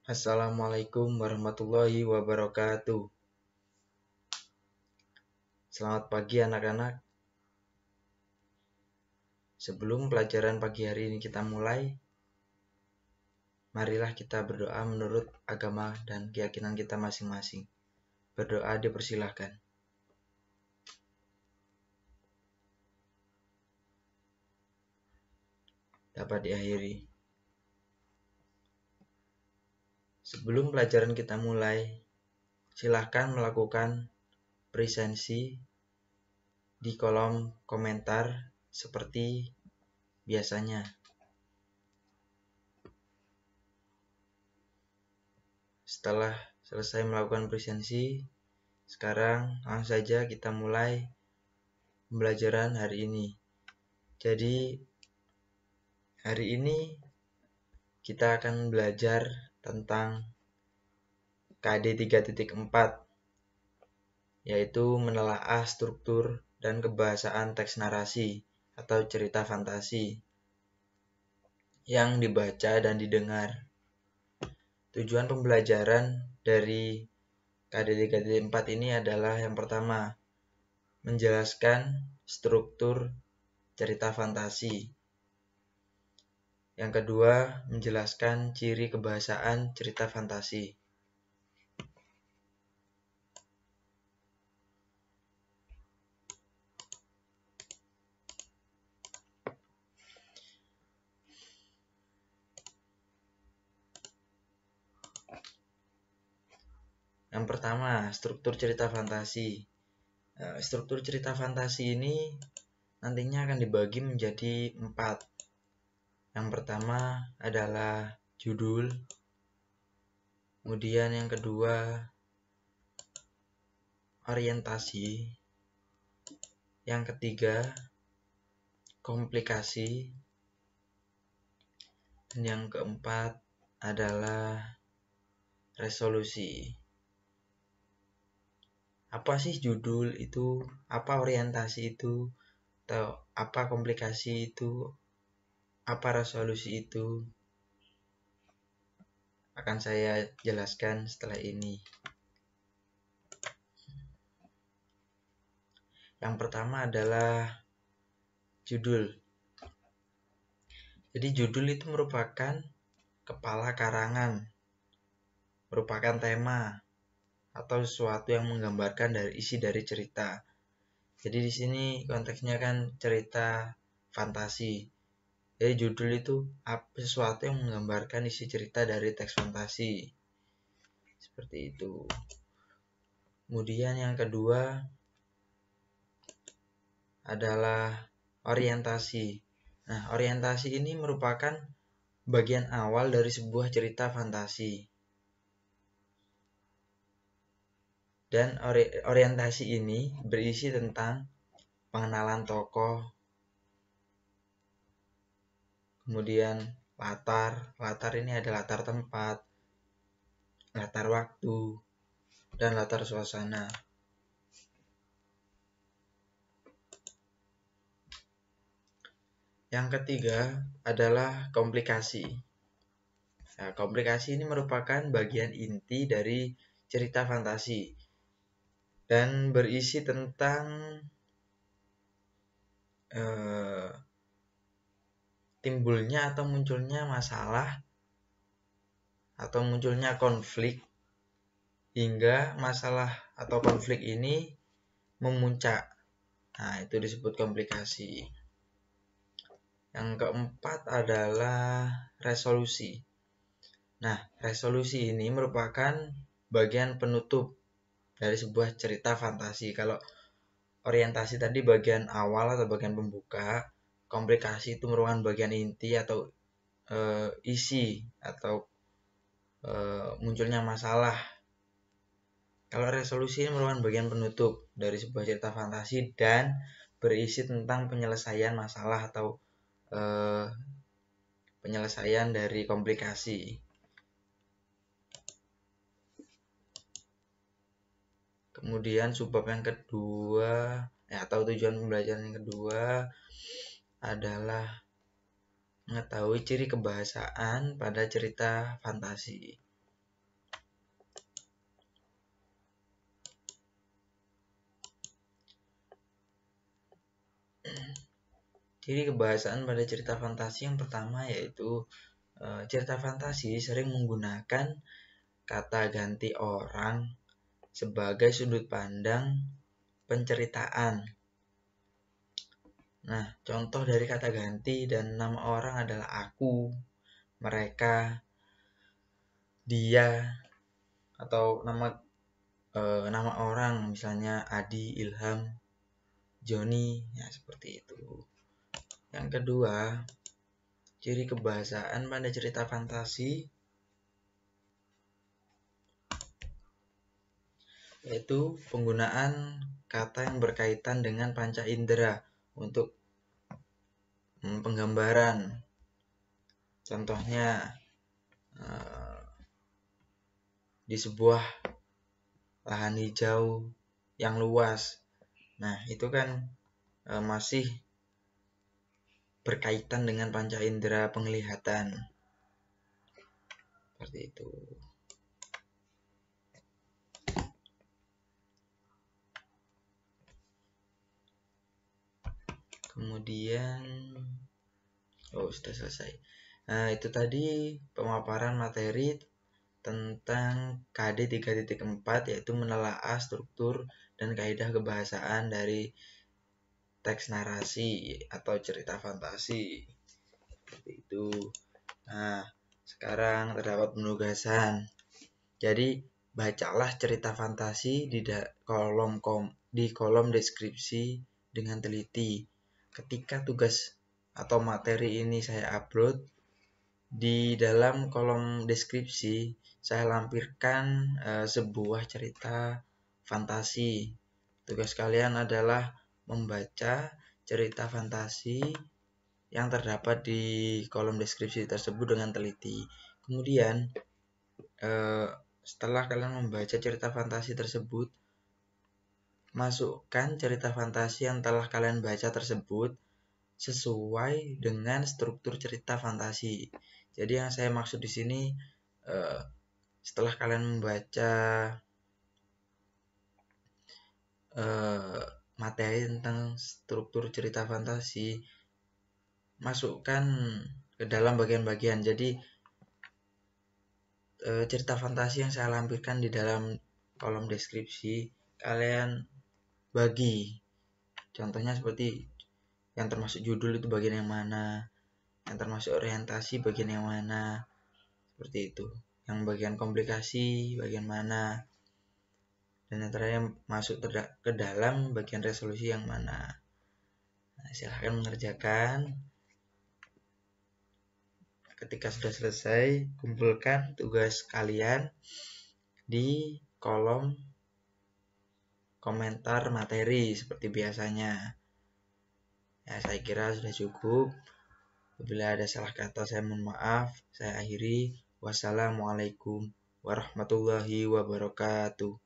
Assalamualaikum warahmatullahi wabarakatuh. Selamat pagi anak-anak. Sebelum pelajaran pagi hari ini kita mulai, marilah kita berdoa menurut agama dan keyakinan kita masing-masing. Berdoa dipersilahkan. Dapat diakhiri. Sebelum pelajaran kita mulai, silahkan melakukan presensi di kolom komentar seperti biasanya. Setelah selesai melakukan presensi, sekarang langsung saja kita mulai pembelajaran hari ini. Jadi hari ini kita akan belajar tentang KD 3.4, yaitu menelaah struktur dan kebahasaan teks narasi atau cerita fantasi yang dibaca dan didengar. Tujuan pembelajaran dari KD 3.4 ini adalah yang pertama, menjelaskan struktur cerita fantasi. Yang kedua, menjelaskan ciri kebahasaan cerita fantasi. Yang pertama, struktur cerita fantasi. Struktur cerita fantasi ini nantinya akan dibagi menjadi 4. Yang pertama adalah judul, kemudian yang kedua orientasi, yang ketiga komplikasi, dan yang keempat adalah resolusi. Apa sih judul itu? Apa orientasi itu? Atau apa komplikasi itu? Apa resolusi itu? Akan saya jelaskan setelah ini. Yang pertama adalah judul. Jadi judul itu merupakan kepala karangan, merupakan tema atau sesuatu yang menggambarkan dari isi dari cerita. Jadi di sini konteksnya kan cerita fantasi. Jadi judul itu sesuatu yang menggambarkan isi cerita dari teks fantasi. Seperti itu. Kemudian yang kedua adalah orientasi. Nah, orientasi ini merupakan bagian awal dari sebuah cerita fantasi. Dan orientasi ini berisi tentang pengenalan tokoh, kemudian latar ini ada latar tempat, latar waktu, dan latar suasana. Yang ketiga adalah komplikasi. Nah, komplikasi ini merupakan bagian inti dari cerita fantasi dan berisi tentang timbulnya atau munculnya masalah atau munculnya konflik hingga masalah atau konflik ini memuncak. Nah, itu disebut komplikasi. Yang keempat adalah resolusi. Nah, resolusi ini merupakan bagian penutup dari sebuah cerita fantasi. Kalau orientasi tadi bagian awal atau bagian pembuka, komplikasi itu merupakan bagian inti atau isi atau munculnya masalah. Kalau resolusi ini merupakan bagian penutup dari sebuah cerita fantasi dan berisi tentang penyelesaian masalah atau penyelesaian dari komplikasi. Kemudian subbab yang kedua atau tujuan pembelajaran yang kedua adalah mengetahui ciri kebahasaan pada cerita fantasi. Ciri kebahasaan pada cerita fantasi yang pertama yaitu cerita fantasi sering menggunakan kata ganti orang sebagai sudut pandang penceritaan. Nah, contoh dari kata ganti dan nama orang adalah aku, mereka, dia, atau nama orang misalnya Adi, Ilham, Joni, ya seperti itu. Yang kedua, ciri kebahasaan pada cerita fantasi yaitu penggunaan kata yang berkaitan dengan panca indera untuk penggambaran. Contohnya di sebuah lahan hijau yang luas. Nah, itu kan masih berkaitan dengan panca indera penglihatan. Seperti itu. Kemudian sudah selesai. Nah, itu tadi pemaparan materi tentang KD 3.4 yaitu menelaah struktur dan kaidah kebahasaan dari teks narasi atau cerita fantasi. Seperti itu. Nah, sekarang terdapat penugasan. Jadi, bacalah cerita fantasi di kolom deskripsi dengan teliti. Ketika tugas atau materi ini saya upload, di dalam kolom deskripsi saya lampirkan sebuah cerita fantasi. Tugas kalian adalah membaca cerita fantasi yang terdapat di kolom deskripsi tersebut dengan teliti. Kemudian setelah kalian membaca cerita fantasi tersebut, masukkan cerita fantasi yang telah kalian baca tersebut sesuai dengan struktur cerita fantasi. Jadi yang saya maksud di sini setelah kalian membaca materi tentang struktur cerita fantasi, masukkan ke dalam bagian-bagian. Jadi cerita fantasi yang saya lampirkan di dalam kolom deskripsi kalian bagi. Contohnya seperti yang termasuk judul itu bagian yang mana, yang termasuk orientasi bagian yang mana, seperti itu. Yang bagian komplikasi bagian mana, dan yang terakhir masuk ke dalam bagian resolusi yang mana. Nah, silahkan mengerjakan. Ketika sudah selesai, kumpulkan tugas kalian di kolom komentar materi seperti biasanya. Ya, saya kira sudah cukup. Apabila ada salah kata saya mohon maaf. Saya akhiri. Wassalamualaikum warahmatullahi wabarakatuh.